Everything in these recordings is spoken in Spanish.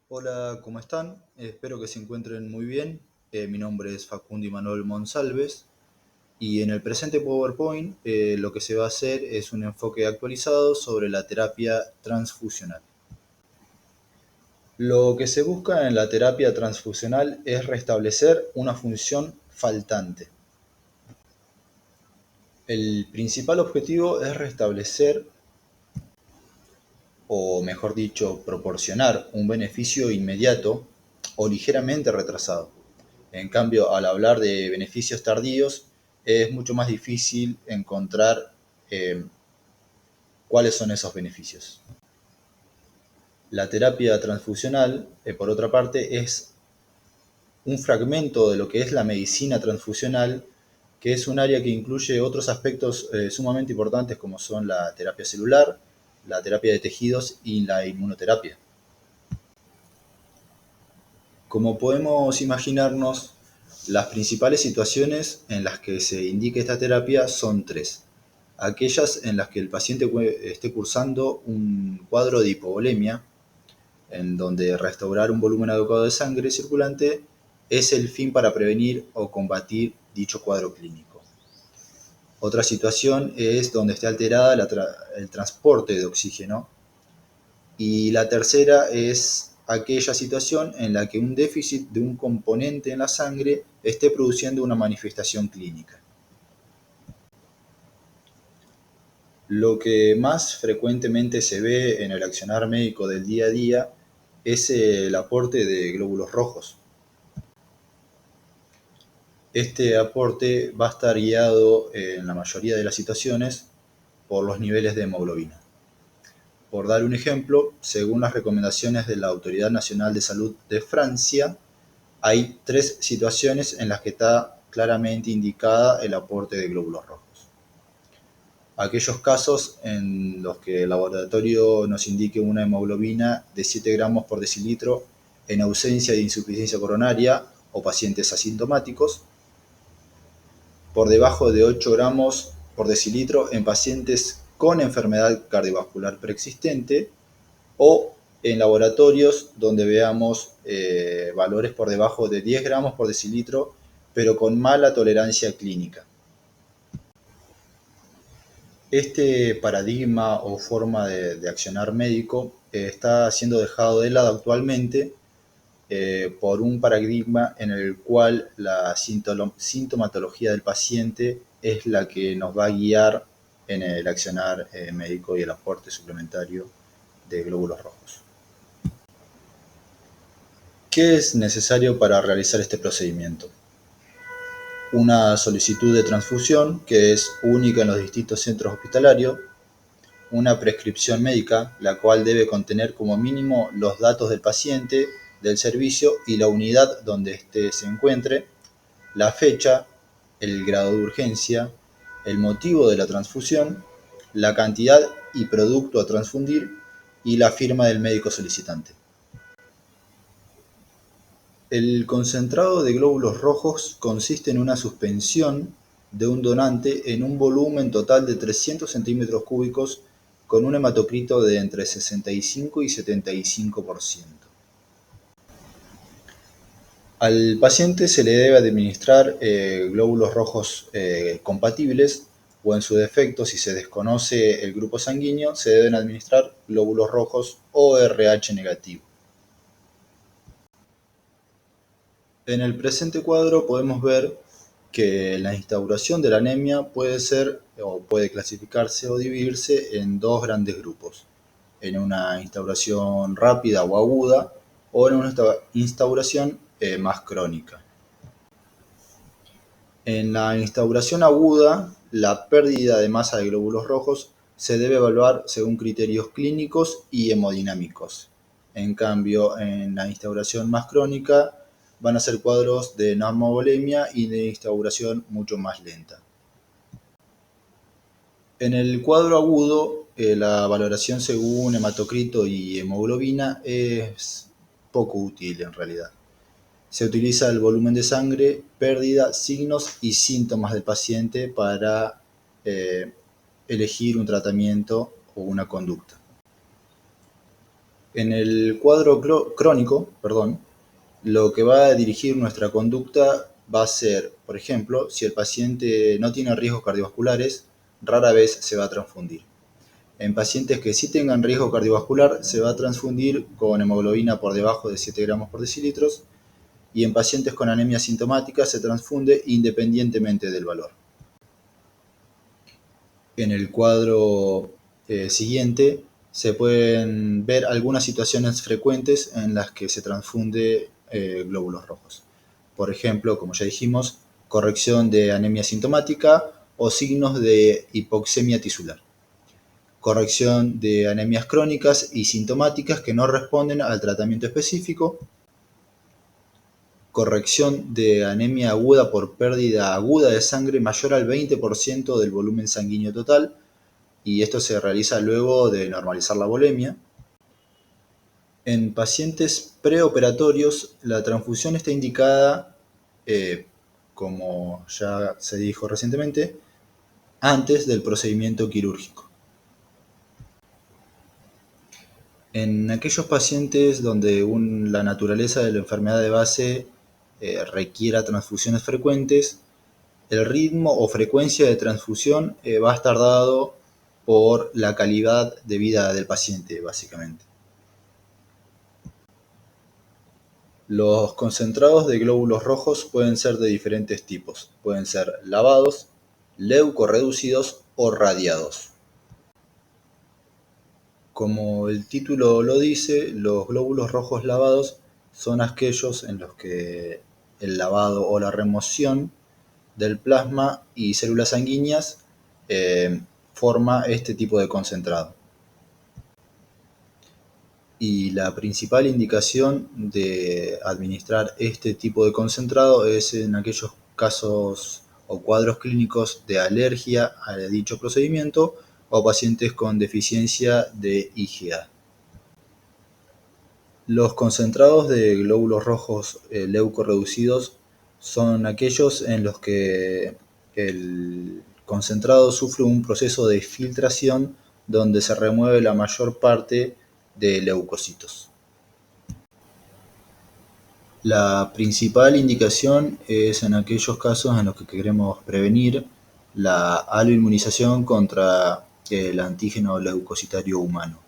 Hola, ¿cómo están? Espero que se encuentren muy bien. Mi nombre es Facundo Manuel Monsalves y en el presente PowerPoint lo que se va a hacer es un enfoque actualizado sobre la terapia transfusional. Lo que se busca en la terapia transfusional es restablecer una función faltante. El principal objetivo es restablecer, o mejor dicho, proporcionar un beneficio inmediato o ligeramente retrasado. En cambio, al hablar de beneficios tardíos, es mucho más difícil encontrar cuáles son esos beneficios. La terapia transfusional, por otra parte, es un fragmento de lo que es la medicina transfusional, que es un área que incluye otros aspectos sumamente importantes como son la terapia celular, la terapia de tejidos y la inmunoterapia. Como podemos imaginarnos, las principales situaciones en las que se indica esta terapia son tres. Aquellas en las que el paciente esté cursando un cuadro de hipovolemia, en donde restaurar un volumen adecuado de sangre circulante es el fin para prevenir o combatir dicho cuadro clínico. Otra situación es donde esté alterada el transporte de oxígeno. Y la tercera es aquella situación en la que un déficit de un componente en la sangre esté produciendo una manifestación clínica. Lo que más frecuentemente se ve en el accionar médico del día a día es el aporte de glóbulos rojos. Este aporte va a estar guiado en la mayoría de las situaciones por los niveles de hemoglobina. Por dar un ejemplo, según las recomendaciones de la Autoridad Nacional de Salud de Francia, hay tres situaciones en las que está claramente indicada el aporte de glóbulos rojos. Aquellos casos en los que el laboratorio nos indique una hemoglobina de 7 gramos por decilitro en ausencia de insuficiencia coronaria o pacientes asintomáticos, por debajo de 8 gramos por decilitro en pacientes con enfermedad cardiovascular preexistente o en laboratorios donde veamos valores por debajo de 10 gramos por decilitro, pero con mala tolerancia clínica. Este paradigma o forma de accionar médico está siendo dejado de lado actualmente por un paradigma en el cual la sintomatología del paciente es la que nos va a guiar en el accionar médico y el aporte suplementario de glóbulos rojos. ¿Qué es necesario para realizar este procedimiento? Una solicitud de transfusión, que es única en los distintos centros hospitalarios, una prescripción médica, la cual debe contener como mínimo los datos del paciente, del servicio y la unidad donde éste se encuentre, la fecha, el grado de urgencia, el motivo de la transfusión, la cantidad y producto a transfundir y la firma del médico solicitante. El concentrado de glóbulos rojos consiste en una suspensión de un donante en un volumen total de 300 centímetros cúbicos con un hematocrito de entre 65 y 75%. Al paciente se le debe administrar glóbulos rojos compatibles o en su defecto, si se desconoce el grupo sanguíneo, se deben administrar glóbulos rojos ORH negativo. En el presente cuadro podemos ver que la instauración de la anemia puede ser o puede clasificarse o dividirse en dos grandes grupos, en una instauración rápida o aguda o en una instauración más crónica. En la instauración aguda, la pérdida de masa de glóbulos rojos se debe evaluar según criterios clínicos y hemodinámicos. En cambio, en la instauración más crónica van a ser cuadros de normovolemia y de instauración mucho más lenta. En el cuadro agudo, la valoración según hematocrito y hemoglobina es poco útil en realidad. Se utiliza el volumen de sangre, pérdida, signos y síntomas del paciente para elegir un tratamiento o una conducta. En el cuadro crónico, lo que va a dirigir nuestra conducta va a ser, por ejemplo, si el paciente no tiene riesgos cardiovasculares, rara vez se va a transfundir. En pacientes que sí tengan riesgo cardiovascular, se va a transfundir con hemoglobina por debajo de 7 gramos por decilitros, y en pacientes con anemia sintomática se transfunde independientemente del valor. En el cuadro siguiente se pueden ver algunas situaciones frecuentes en las que se transfunde glóbulos rojos. Por ejemplo, como ya dijimos, corrección de anemia sintomática o signos de hipoxemia tisular. Corrección de anemias crónicas y sintomáticas que no responden al tratamiento específico. Corrección de anemia aguda por pérdida aguda de sangre mayor al 20% del volumen sanguíneo total, y esto se realiza luego de normalizar la volemia. En pacientes preoperatorios, la transfusión está indicada, como ya se dijo recientemente, antes del procedimiento quirúrgico. En aquellos pacientes donde la naturaleza de la enfermedad de base requiera transfusiones frecuentes, el ritmo o frecuencia de transfusión va a estar dado por la calidad de vida del paciente, básicamente. Los concentrados de glóbulos rojos pueden ser de diferentes tipos. Pueden ser lavados, leucorreducidos o radiados. Como el título lo dice, los glóbulos rojos lavados son aquellos en los que el lavado o la remoción del plasma y células sanguíneas forma este tipo de concentrado. Y la principal indicación de administrar este tipo de concentrado es en aquellos casos o cuadros clínicos de alergia a dicho procedimiento o pacientes con deficiencia de IgA. Los concentrados de glóbulos rojos leucorreducidos son aquellos en los que el concentrado sufre un proceso de filtración donde se remueve la mayor parte de leucocitos. La principal indicación es en aquellos casos en los que queremos prevenir la aloinmunización contra el antígeno leucocitario humano.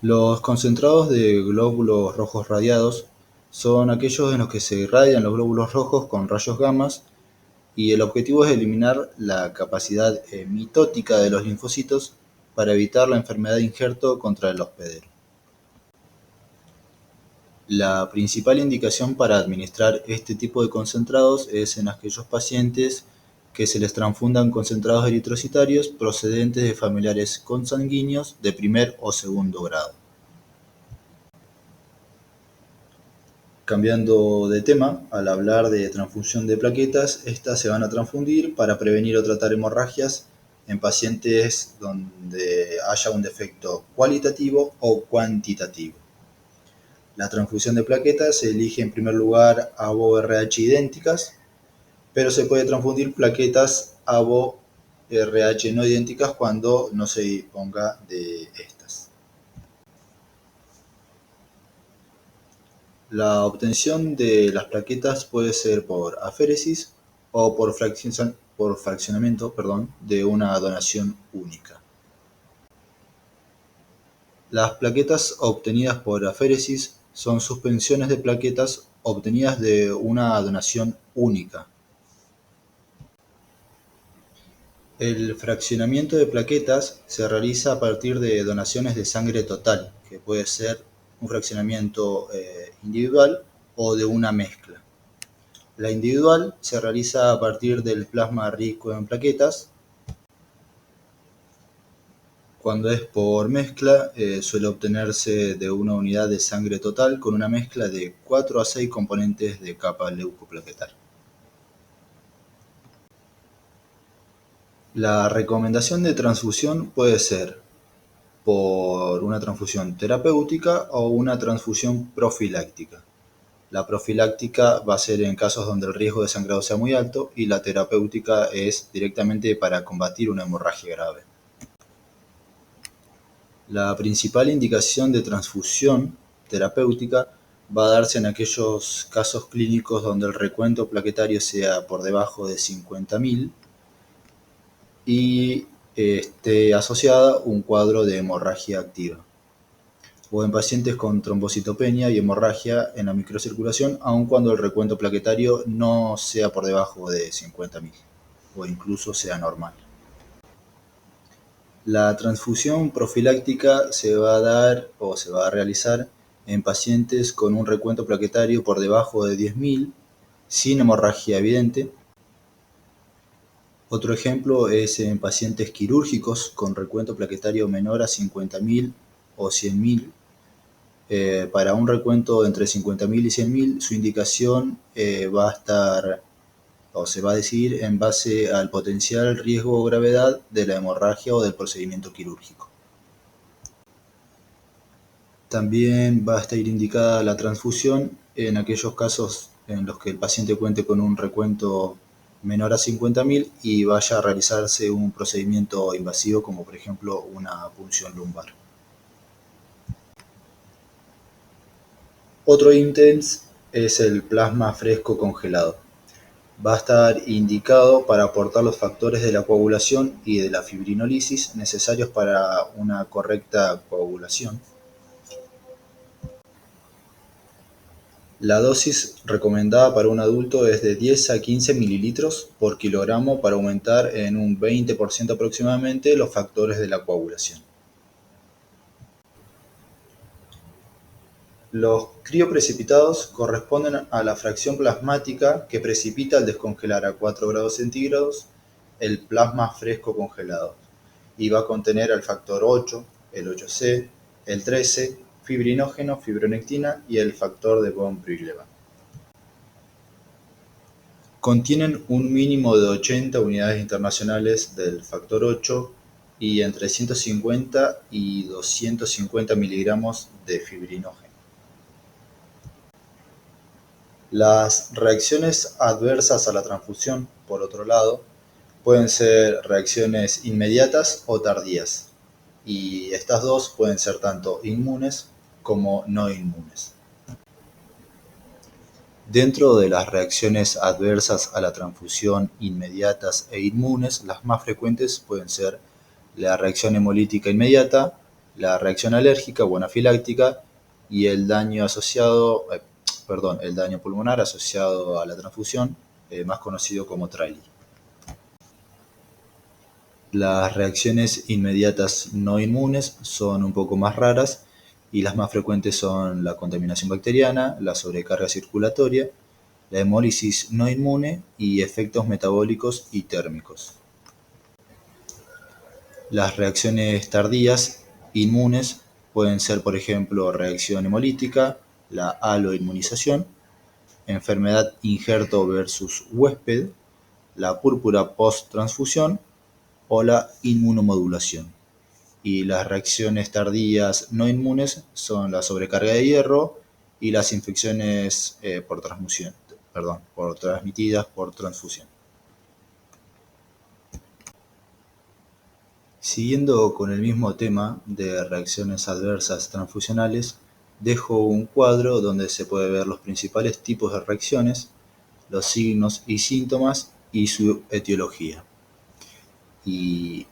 Los concentrados de glóbulos rojos radiados son aquellos en los que se irradian los glóbulos rojos con rayos gamma, y el objetivo es eliminar la capacidad mitótica de los linfocitos para evitar la enfermedad de injerto contra el hospedero. La principal indicación para administrar este tipo de concentrados es en aquellos pacientes que se les transfundan concentrados eritrocitarios procedentes de familiares consanguíneos de primer o segundo grado. Cambiando de tema, al hablar de transfusión de plaquetas, estas se van a transfundir para prevenir o tratar hemorragias en pacientes donde haya un defecto cualitativo o cuantitativo. La transfusión de plaquetas se elige en primer lugar ABO-RH idénticas, pero se puede transfundir plaquetas ABO-RH no idénticas cuando no se disponga de estas. La obtención de las plaquetas puede ser por aféresis o por fraccionamiento de una donación única. Las plaquetas obtenidas por aféresis son suspensiones de plaquetas obtenidas de una donación única. El fraccionamiento de plaquetas se realiza a partir de donaciones de sangre total, que puede ser un fraccionamiento individual o de una mezcla. La individual se realiza a partir del plasma rico en plaquetas. Cuando es por mezcla, suele obtenerse de una unidad de sangre total con una mezcla de 4 a 6 componentes de capa leucoplaquetal. La recomendación de transfusión puede ser por una transfusión terapéutica o una transfusión profiláctica. La profiláctica va a ser en casos donde el riesgo de sangrado sea muy alto, y la terapéutica es directamente para combatir una hemorragia grave. La principal indicación de transfusión terapéutica va a darse en aquellos casos clínicos donde el recuento plaquetario sea por debajo de 50.000 y esté asociada un cuadro de hemorragia activa, o en pacientes con trombocitopenia y hemorragia en la microcirculación, aun cuando el recuento plaquetario no sea por debajo de 50.000 o incluso sea normal. La transfusión profiláctica se va a dar o se va a realizar en pacientes con un recuento plaquetario por debajo de 10.000 sin hemorragia evidente. Otro ejemplo es en pacientes quirúrgicos con recuento plaquetario menor a 50.000 o 100.000. Para un recuento entre 50.000 y 100.000, su indicación va a estar o se va a decidir en base al potencial riesgo o gravedad de la hemorragia o del procedimiento quirúrgico. También va a estar indicada la transfusión en aquellos casos en los que el paciente cuente con un recuento menor a 50.000 y vaya a realizarse un procedimiento invasivo como por ejemplo una punción lumbar. Otro ítem es el plasma fresco congelado. Va a estar indicado para aportar los factores de la coagulación y de la fibrinólisis necesarios para una correcta coagulación. La dosis recomendada para un adulto es de 10 a 15 mililitros por kilogramo para aumentar en un 20% aproximadamente los factores de la coagulación. Los crioprecipitados corresponden a la fracción plasmática que precipita al descongelar a 4 grados centígrados el plasma fresco congelado y va a contener el factor 8, el 8C, el 13, fibrinógeno, fibronectina y el factor de von Willebrand. Contienen un mínimo de 80 unidades internacionales del factor 8 y entre 150 y 250 miligramos de fibrinógeno. Las reacciones adversas a la transfusión, por otro lado, pueden ser reacciones inmediatas o tardías, y estas dos pueden ser tanto inmunes como no inmunes. Dentro de las reacciones adversas a la transfusión inmediatas e inmunes, las más frecuentes pueden ser la reacción hemolítica inmediata, la reacción alérgica o anafiláctica y el daño pulmonar asociado a la transfusión, más conocido como TRALI. Las reacciones inmediatas no inmunes son un poco más raras y las más frecuentes son la contaminación bacteriana, la sobrecarga circulatoria, la hemólisis no inmune y efectos metabólicos y térmicos. Las reacciones tardías inmunes pueden ser, por ejemplo, reacción hemolítica, la aloinmunización, enfermedad injerto versus huésped, la púrpura post-transfusión o la inmunomodulación. Y las reacciones tardías no inmunes son la sobrecarga de hierro y las infecciones transmitidas por transfusión. Siguiendo con el mismo tema de reacciones adversas transfusionales, dejo un cuadro donde se puede ver los principales tipos de reacciones, los signos y síntomas y su etiología. Y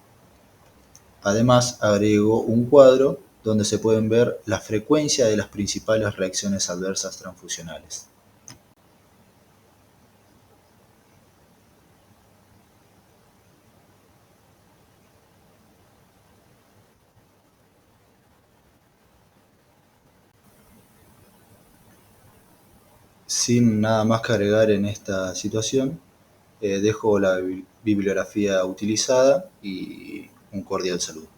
además agrego un cuadro donde se pueden ver la frecuencia de las principales reacciones adversas transfusionales. Sin nada más que agregar en esta situación, dejo la bibliografía utilizada y un cordial saludo.